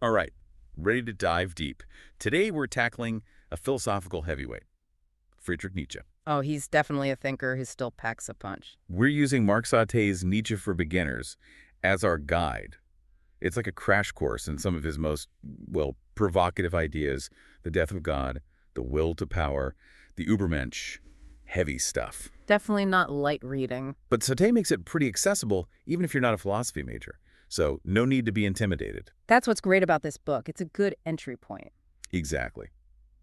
All right, ready to dive deep. Today we're tackling a philosophical heavyweight, Friedrich Nietzsche. Oh, he's definitely a thinker who still packs a punch. We're using Marc Sautet's Nietzsche for Beginners as our guide. It's like a crash course in some of his most, well, provocative ideas: the death of God, the will to power, the Übermensch, heavy stuff. Definitely not light reading. But Sautet makes it pretty accessible, even if you're not a philosophy major. So no need to be intimidated. That's what's great about this book. It's a good entry point. Exactly.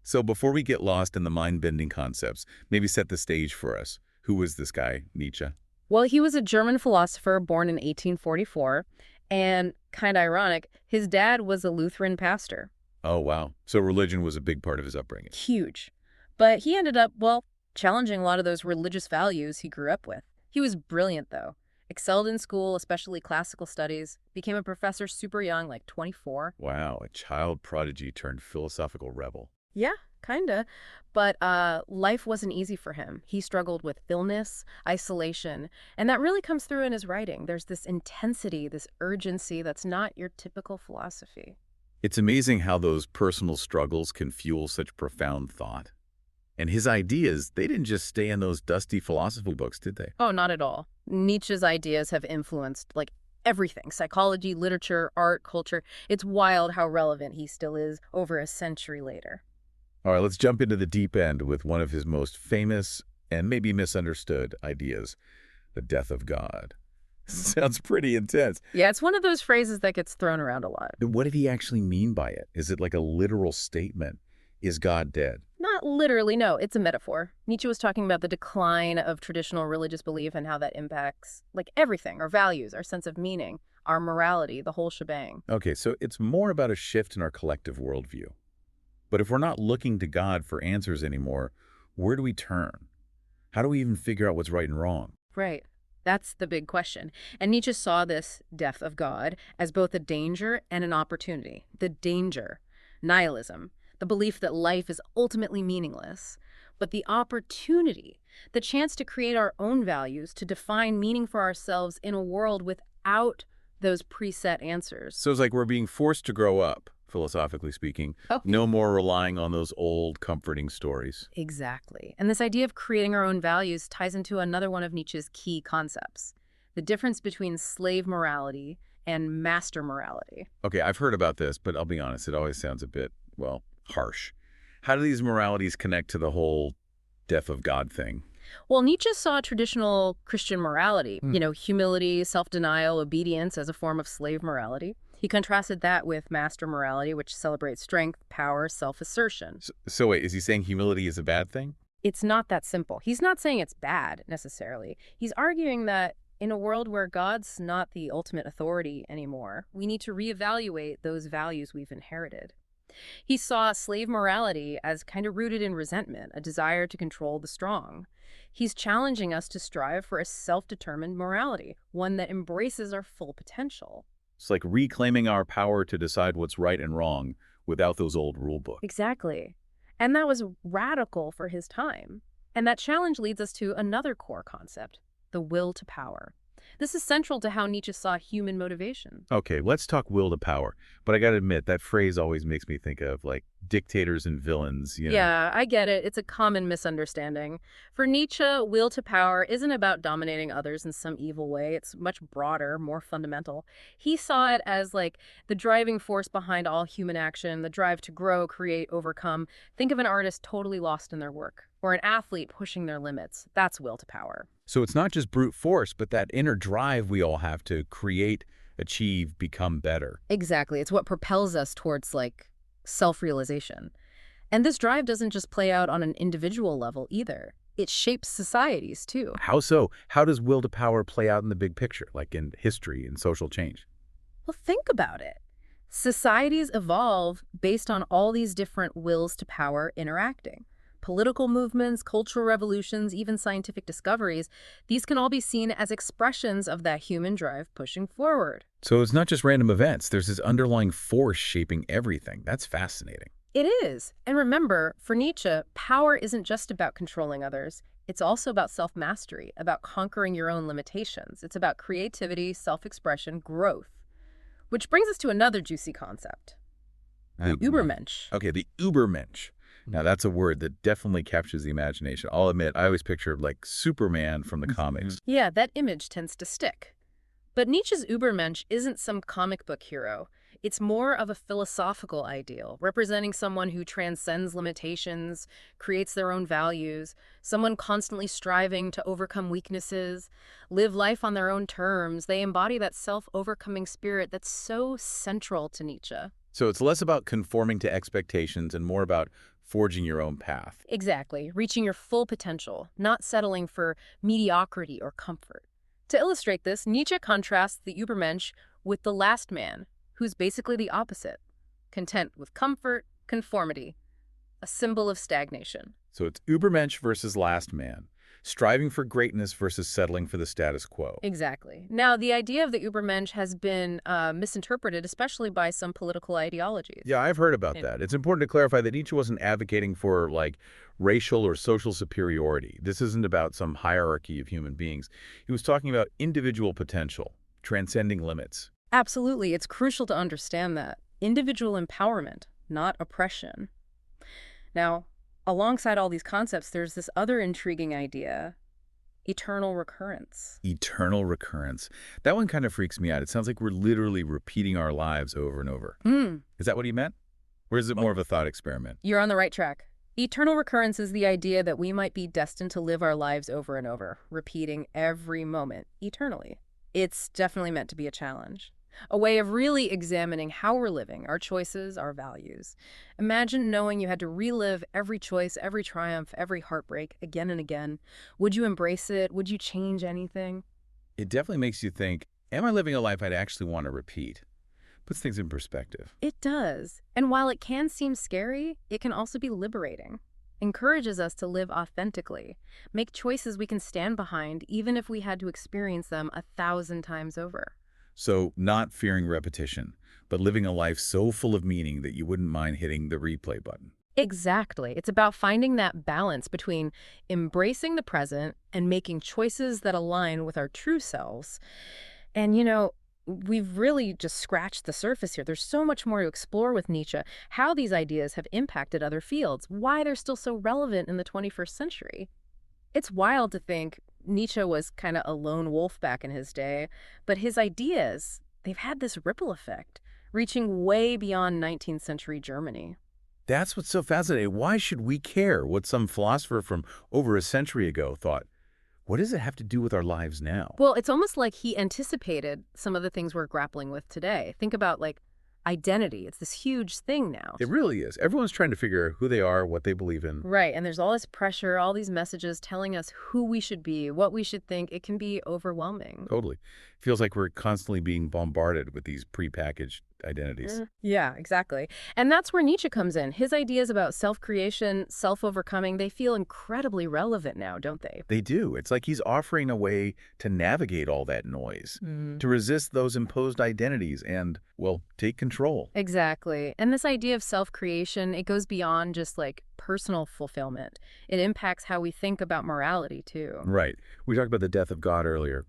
So before we get lost in the mind-bending concepts, maybe set the stage for us. Who was this guy, Nietzsche? Well, he was a German philosopher born in 1844, and kind of ironic, his dad was a Lutheran pastor. Oh, wow. So religion was a big part of his upbringing. Huge. But he ended up, well, challenging a lot of those religious values he grew up with. He was brilliant, though. Excelled in school, especially classical studies. Became a professor super young, like 24. Wow, a child prodigy turned philosophical rebel. Yeah, kinda. But life wasn't easy for him. He struggled with illness, isolation, and that really comes through in his writing. There's this intensity, this urgency that's not your typical philosophy. It's amazing how those personal struggles can fuel such profound thought. And his ideas, they didn't just stay in those dusty philosophy books, did they? Oh, not at all. Nietzsche's ideas have influenced, like, everything. Psychology, literature, art, culture. It's wild how relevant he still is over a century later. All right, let's jump into the deep end with one of his most famous and maybe misunderstood ideas, the death of God. Sounds pretty intense. Yeah, it's one of those phrases that gets thrown around a lot. What did he actually mean by it? Is it like a literal statement? Is God dead? Not literally, no. It's a metaphor. Nietzsche was talking about the decline of traditional religious belief and how that impacts, like, everything, our values, our sense of meaning, our morality, the whole shebang. Okay, so it's more about a shift in our collective worldview. But if we're not looking to God for answers anymore, where do we turn? How do we even figure out what's right and wrong? Right. That's the big question. And Nietzsche saw this death of God as both a danger and an opportunity. The danger, nihilism, the belief that life is ultimately meaningless. But the opportunity, the chance to create our own values, to define meaning for ourselves in a world without those preset answers. So it's like we're being forced to grow up, philosophically speaking. Oh. No more relying on those old, comforting stories. Exactly. And this idea of creating our own values ties into another one of Nietzsche's key concepts, the difference between slave morality and master morality. Okay, I've heard about this, but I'll be honest, it always sounds a bit, well, harsh. How do these moralities connect to the whole death of God thing? Well, Nietzsche saw traditional Christian morality, humility, self-denial, obedience as a form of slave morality. He contrasted that with master morality, which celebrates strength, power, self-assertion. So wait, is he saying humility is a bad thing? It's not that simple. He's not saying it's bad, necessarily. He's arguing that in a world where God's not the ultimate authority anymore, we need to reevaluate those values we've inherited. He saw slave morality as kind of rooted in resentment, a desire to control the strong. He's challenging us to strive for a self-determined morality, one that embraces our full potential. It's like reclaiming our power to decide what's right and wrong without those old rule books. Exactly. And that was radical for his time. And that challenge leads us to another core concept, the will to power. This is central to how Nietzsche saw human motivation. Okay, let's talk will to power. But I gotta admit, that phrase always makes me think of, like, dictators and villains, you know? Yeah, I get it. It's a common misunderstanding. For Nietzsche, will to power isn't about dominating others in some evil way. It's much broader, more fundamental. He saw it as, like, the driving force behind all human action, the drive to grow, create, overcome. Think of an artist totally lost in their work, or an athlete pushing their limits. That's will to power. So it's not just brute force, but that inner drive we all have to create, achieve, become better. Exactly. It's what propels us towards, like, self-realization. And this drive doesn't just play out on an individual level either. It shapes societies, too. How so? How does will to power play out in the big picture, like in history and social change? Well, think about it. Societies evolve based on all these different wills to power interacting. Political movements, cultural revolutions, even scientific discoveries, these can all be seen as expressions of that human drive pushing forward. So it's not just random events. There's this underlying force shaping everything. That's fascinating. It is. And remember, for Nietzsche, power isn't just about controlling others. It's also about self-mastery, about conquering your own limitations. It's about creativity, self-expression, growth. Which brings us to another juicy concept, The Übermensch. Okay, the Übermensch. Now, that's a word that definitely captures the imagination. I'll admit, I always pictured, like, Superman from the comics. Yeah, that image tends to stick. But Nietzsche's Übermensch isn't some comic book hero. It's more of a philosophical ideal, representing someone who transcends limitations, creates their own values, someone constantly striving to overcome weaknesses, live life on their own terms. They embody that self-overcoming spirit that's so central to Nietzsche. So it's less about conforming to expectations and more about forging your own path. Exactly, reaching your full potential, not settling for mediocrity or comfort. To illustrate this, Nietzsche contrasts the Übermensch with the last man, who's basically the opposite, content with comfort, conformity, a symbol of stagnation. So it's Übermensch versus last man, striving for greatness versus settling for the status quo. Exactly. Now, the idea of the Übermensch has been misinterpreted, especially by some political ideologies. Yeah, I've heard about that. It's important to clarify that Nietzsche wasn't advocating for, like, racial or social superiority. This isn't about some hierarchy of human beings. He was talking about individual potential, transcending limits. Absolutely. It's crucial to understand that. Individual empowerment, not oppression. Now, alongside all these concepts, there's this other intriguing idea, eternal recurrence. Eternal recurrence. That one kind of freaks me out. It sounds like we're literally repeating our lives over and over. Is that what he meant? Or is it more of a thought experiment? You're on the right track. Eternal recurrence is the idea that we might be destined to live our lives over and over, repeating every moment eternally. It's definitely meant to be a challenge. A way of really examining how we're living, our choices, our values. Imagine knowing you had to relive every choice, every triumph, every heartbreak again and again. Would you embrace it? Would you change anything? It definitely makes you think, am I living a life I'd actually want to repeat? Puts things in perspective. It does. And while it can seem scary, it can also be liberating. Encourages us to live authentically, make choices we can stand behind, even if we had to experience them 1,000 times over. So not fearing repetition, but living a life so full of meaning that you wouldn't mind hitting the replay button. Exactly. It's about finding that balance between embracing the present and making choices that align with our true selves. And, we've really just scratched the surface here. There's so much more to explore with Nietzsche, how these ideas have impacted other fields, why they're still so relevant in the 21st century. It's wild to think Nietzsche was kind of a lone wolf back in his day, but his ideas, they've had this ripple effect, reaching way beyond 19th century Germany. That's what's so fascinating. Why should we care what some philosopher from over a century ago thought? What does it have to do with our lives now? Well, it's almost like he anticipated some of the things we're grappling with today. Think about, like, identity. It's this huge thing now. It really is. Everyone's trying to figure out who they are, what they believe in. Right, and there's all this pressure, all these messages telling us who we should be, what we should think. It can be overwhelming. Totally. Feels like we're constantly being bombarded with these prepackaged identities. Yeah, exactly. And that's where Nietzsche comes in. His ideas about self-creation, self-overcoming, they feel incredibly relevant now, don't they? They do. It's like he's offering a way to navigate all that noise, to resist those imposed identities and, well, take control. Exactly. And this idea of self-creation, it goes beyond just like personal fulfillment. It impacts how we think about morality, too. Right. We talked about the death of God earlier.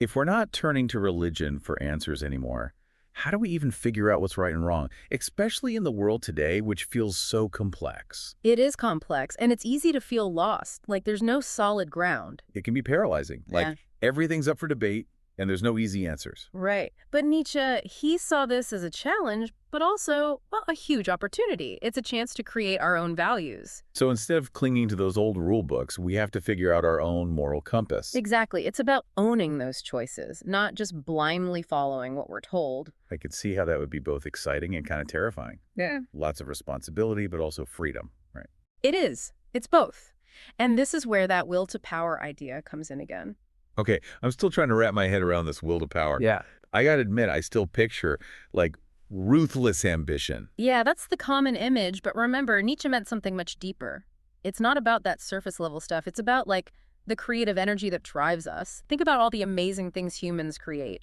If we're not turning to religion for answers anymore, how do we even figure out what's right and wrong, especially in the world today, which feels so complex? It is complex, and it's easy to feel lost, like there's no solid ground. It can be paralyzing. Like everything's up for debate, and there's no easy answers. Right. But Nietzsche, he saw this as a challenge, but also, well, a huge opportunity. It's a chance to create our own values. So instead of clinging to those old rule books, we have to figure out our own moral compass. Exactly. It's about owning those choices, not just blindly following what we're told. I could see how that would be both exciting and kind of terrifying. Yeah. Lots of responsibility, but also freedom, right? It is. It's both. And this is where that will to power idea comes in again. Okay, I'm still trying to wrap my head around this will to power. Yeah. I gotta admit, I still picture, like, ruthless ambition. Yeah, that's the common image, but remember, Nietzsche meant something much deeper. It's not about that surface level stuff. It's about, like, the creative energy that drives us. Think about all the amazing things humans create.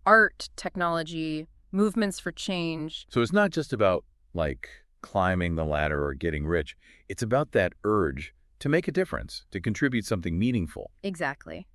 Art, technology, movements for change. So it's not just about, like, climbing the ladder or getting rich. It's about that urge to make a difference, to contribute something meaningful. Exactly.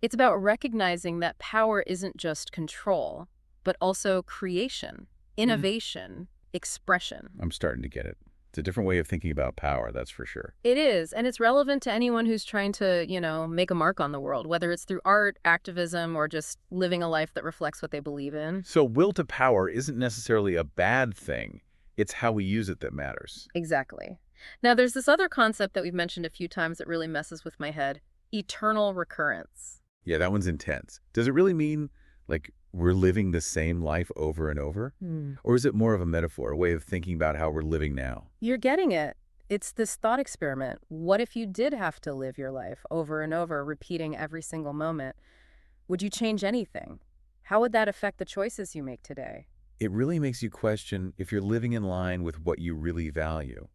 It's about recognizing that power isn't just control, but also creation, innovation, expression. I'm starting to get it. It's a different way of thinking about power, that's for sure. It is, and it's relevant to anyone who's trying to, make a mark on the world, whether it's through art, activism, or just living a life that reflects what they believe in. So will to power isn't necessarily a bad thing. It's how we use it that matters. Exactly. Now, there's this other concept that we've mentioned a few times that really messes with my head: eternal recurrence. Yeah, that one's intense. Does it really mean, like, we're living the same life over and over? Or is it more of a metaphor, a way of thinking about how we're living now? You're getting it. It's this thought experiment. What if you did have to live your life over and over, repeating every single moment? Would you change anything? How would that affect the choices you make today? It really makes you question if you're living in line with what you really value,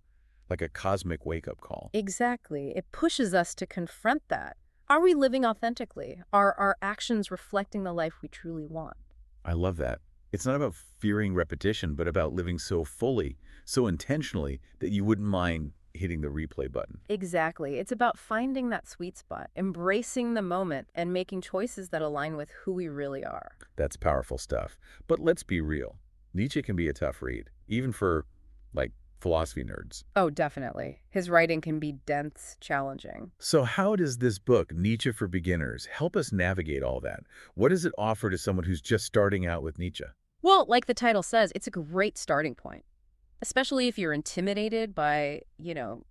like a cosmic wake-up call. Exactly. It pushes us to confront that. Are we living authentically? Are our actions reflecting the life we truly want? I love that. It's not about fearing repetition, but about living so fully, so intentionally, that you wouldn't mind hitting the replay button. Exactly. It's about finding that sweet spot, embracing the moment, and making choices that align with who we really are. That's powerful stuff. But let's be real. Nietzsche can be a tough read, even for, like, philosophy nerds. Oh, definitely. His writing can be dense, challenging. So how does this book, Nietzsche for Beginners, help us navigate all that? What does it offer to someone who's just starting out with Nietzsche? Well, like the title says, it's a great starting point, especially if you're intimidated by,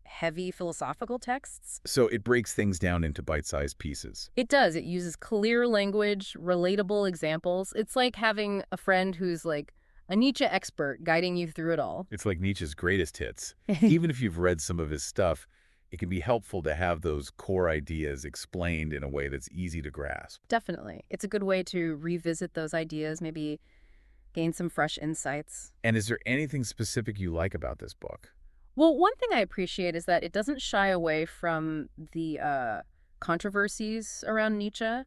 heavy philosophical texts. So it breaks things down into bite-sized pieces. It does. It uses clear language, relatable examples. It's like having a friend who's like a Nietzsche expert guiding you through it all. It's like Nietzsche's greatest hits. Even if you've read some of his stuff, it can be helpful to have those core ideas explained in a way that's easy to grasp. Definitely. It's a good way to revisit those ideas, maybe gain some fresh insights. And is there anything specific you like about this book? Well, one thing I appreciate is that it doesn't shy away from the controversies around Nietzsche,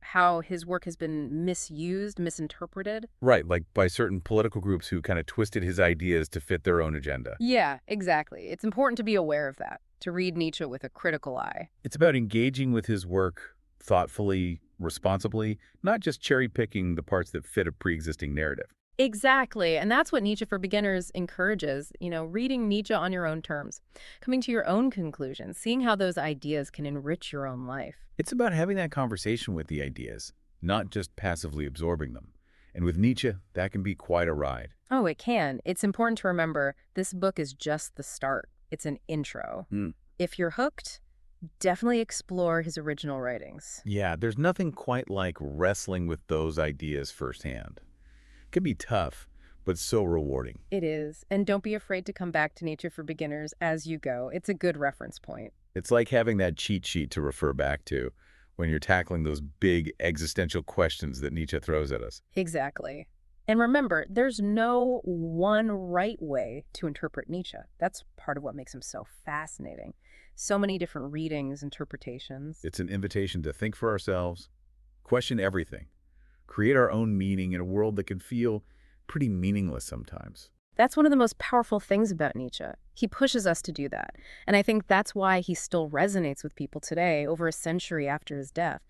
how his work has been misused, misinterpreted. Right, like by certain political groups who kind of twisted his ideas to fit their own agenda. Yeah, exactly. It's important to be aware of that, to read Nietzsche with a critical eye. It's about engaging with his work thoughtfully, responsibly, not just cherry-picking the parts that fit a pre-existing narrative. Exactly. And that's what Nietzsche for Beginners encourages, reading Nietzsche on your own terms, coming to your own conclusions, seeing how those ideas can enrich your own life. It's about having that conversation with the ideas, not just passively absorbing them. And with Nietzsche, that can be quite a ride. Oh, it can. It's important to remember this book is just the start. It's an intro. If you're hooked, definitely explore his original writings. Yeah, there's nothing quite like wrestling with those ideas firsthand. It can be tough, but so rewarding. It is. And don't be afraid to come back to Nietzsche for Beginners as you go. It's a good reference point. It's like having that cheat sheet to refer back to when you're tackling those big existential questions that Nietzsche throws at us. Exactly. And remember, there's no one right way to interpret Nietzsche. That's part of what makes him so fascinating. So many different readings, interpretations. It's an invitation to think for ourselves, question everything, create our own meaning in a world that can feel pretty meaningless sometimes. That's one of the most powerful things about Nietzsche. He pushes us to do that. And I think that's why he still resonates with people today, over a century after his death.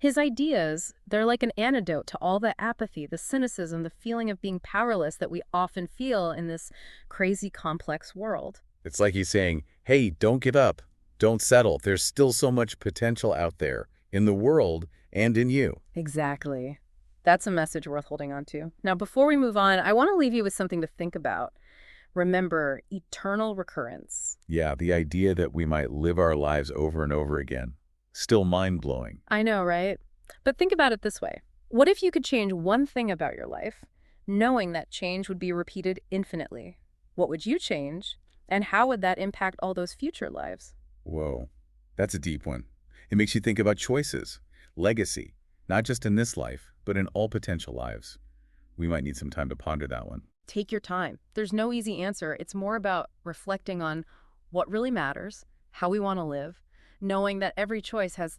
His ideas, they're like an antidote to all the apathy, the cynicism, the feeling of being powerless that we often feel in this crazy, complex world. It's like he's saying, hey, don't give up. Don't settle. There's still so much potential out there in the world and in you. Exactly. That's a message worth holding on to. Now, before we move on, I want to leave you with something to think about. Remember, eternal recurrence. Yeah, the idea that we might live our lives over and over again. Still mind-blowing. I know, right? But think about it this way. What if you could change one thing about your life, knowing that change would be repeated infinitely? What would you change? And how would that impact all those future lives? Whoa, that's a deep one. It makes you think about choices, legacy, not just in this life, but in all potential lives. We might need some time to ponder that one. Take your time. There's no easy answer. It's more about reflecting on what really matters, how we want to live, knowing that every choice has,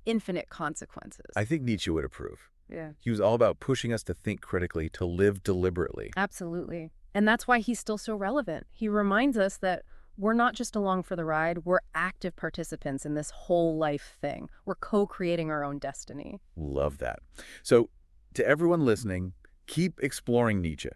infinite consequences. I think Nietzsche would approve. Yeah. He was all about pushing us to think critically, to live deliberately. Absolutely. And that's why he's still so relevant. He reminds us that we're not just along for the ride, we're active participants in this whole life thing. We're co-creating our own destiny. Love that. So, to everyone listening, keep exploring Nietzsche.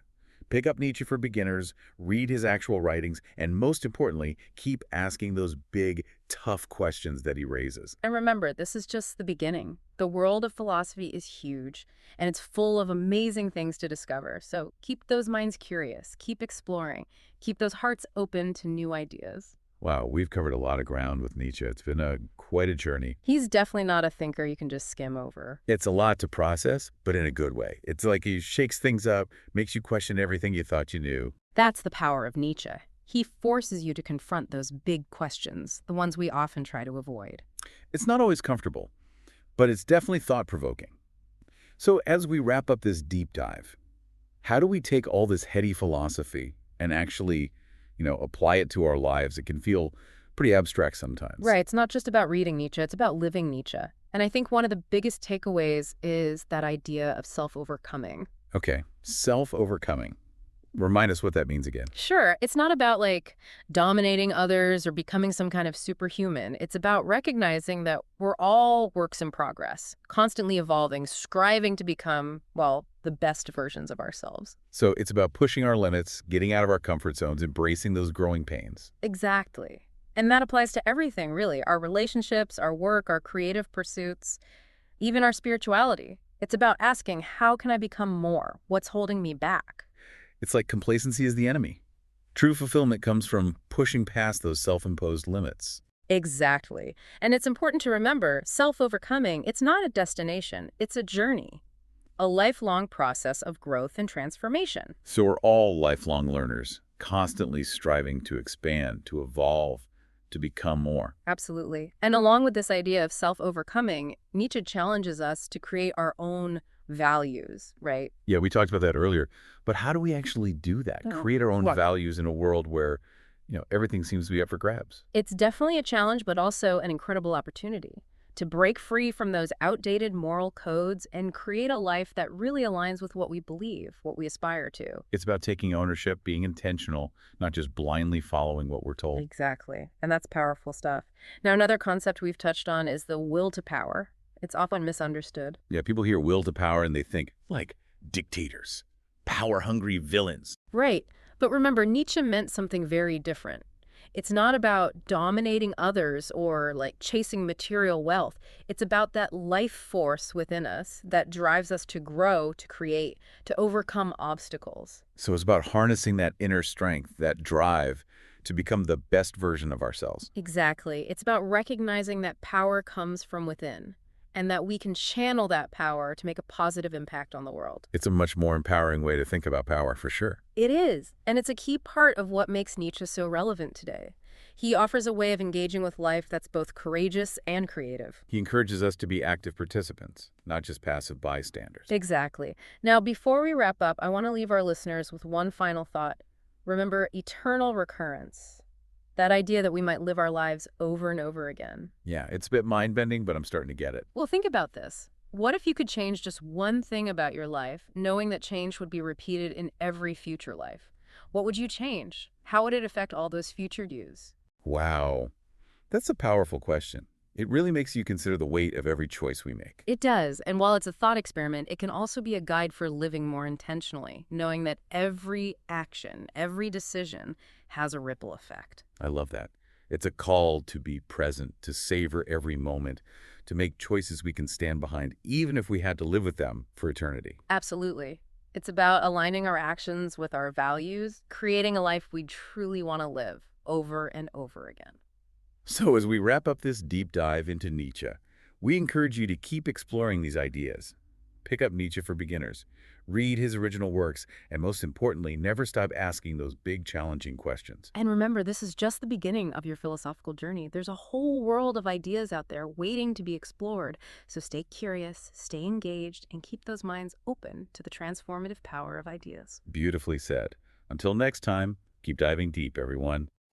Pick up Nietzsche for beginners, read his actual writings, and most importantly, keep asking those big, tough questions that he raises. And remember, this is just the beginning. The world of philosophy is huge, and it's full of amazing things to discover. So keep those minds curious, keep exploring, keep those hearts open to new ideas. Wow, we've covered a lot of ground with Nietzsche. It's been quite a journey. He's definitely not a thinker you can just skim over. It's a lot to process, but in a good way. It's like he shakes things up, makes you question everything you thought you knew. That's the power of Nietzsche. He forces you to confront those big questions, the ones we often try to avoid. It's not always comfortable, but it's definitely thought-provoking. So as we wrap up this deep dive, how do we take all this heady philosophy and actually, apply it to our lives? It can feel pretty abstract sometimes. Right, it's not just about reading Nietzsche, it's about living Nietzsche. And I think one of the biggest takeaways is that idea of self-overcoming. Okay, self-overcoming. Remind us what that means again. Sure, it's not about dominating others or becoming some kind of superhuman. It's about recognizing that we're all works in progress, constantly evolving, striving to become, well, the best versions of ourselves. So it's about pushing our limits, getting out of our comfort zones, embracing those growing pains. Exactly. And that applies to everything, really. Our relationships, our work, our creative pursuits, even our spirituality. It's about asking, how can I become more? What's holding me back? It's like complacency is the enemy. True fulfillment comes from pushing past those self-imposed limits. Exactly. And it's important to remember, self-overcoming, it's not a destination, it's a journey, a lifelong process of growth and transformation. So we're all lifelong learners, constantly striving to expand, to evolve, to become more. Absolutely. And along with this idea of self-overcoming, Nietzsche challenges us to create our own values, right? Yeah, we talked about that earlier. But how do we actually do that? Oh, Create our own what? values in a world where, everything seems to be up for grabs. It's definitely a challenge, but also an incredible opportunity to break free from those outdated moral codes and create a life that really aligns with what we believe, what we aspire to. It's about taking ownership, being intentional, not just blindly following what we're told. Exactly. And that's powerful stuff. Now, another concept we've touched on is the will to power. It's often misunderstood. Yeah, people hear will to power and they think, like, dictators, power-hungry villains. Right. But remember, Nietzsche meant something very different. It's not about dominating others or chasing material wealth. It's about that life force within us that drives us to grow, to create, to overcome obstacles. So it's about harnessing that inner strength, that drive, to become the best version of ourselves. Exactly. It's about recognizing that power comes from within and that we can channel that power to make a positive impact on the world. It's a much more empowering way to think about power, for sure. It is, and it's a key part of what makes Nietzsche so relevant today. He offers a way of engaging with life that's both courageous and creative. He encourages us to be active participants, not just passive bystanders. Exactly. Now, before we wrap up, I want to leave our listeners with one final thought. Remember eternal recurrence. That idea that we might live our lives over and over again. Yeah, it's a bit mind-bending, but I'm starting to get it. Well, think about this. What if you could change just one thing about your life, knowing that change would be repeated in every future life? What would you change? How would it affect all those future yous? Wow. That's a powerful question. It really makes you consider the weight of every choice we make. It does, and while it's a thought experiment, it can also be a guide for living more intentionally, knowing that every action, every decision has a ripple effect. I love that. It's a call to be present, to savor every moment, to make choices we can stand behind, even if we had to live with them for eternity. Absolutely. It's about aligning our actions with our values, creating a life we truly want to live over and over again. So as we wrap up this deep dive into Nietzsche, we encourage you to keep exploring these ideas. Pick up Nietzsche for beginners, read his original works, and most importantly, never stop asking those big, challenging questions. And remember, this is just the beginning of your philosophical journey. There's a whole world of ideas out there waiting to be explored. So stay curious, stay engaged, and keep those minds open to the transformative power of ideas. Beautifully said. Until next time, keep diving deep, everyone.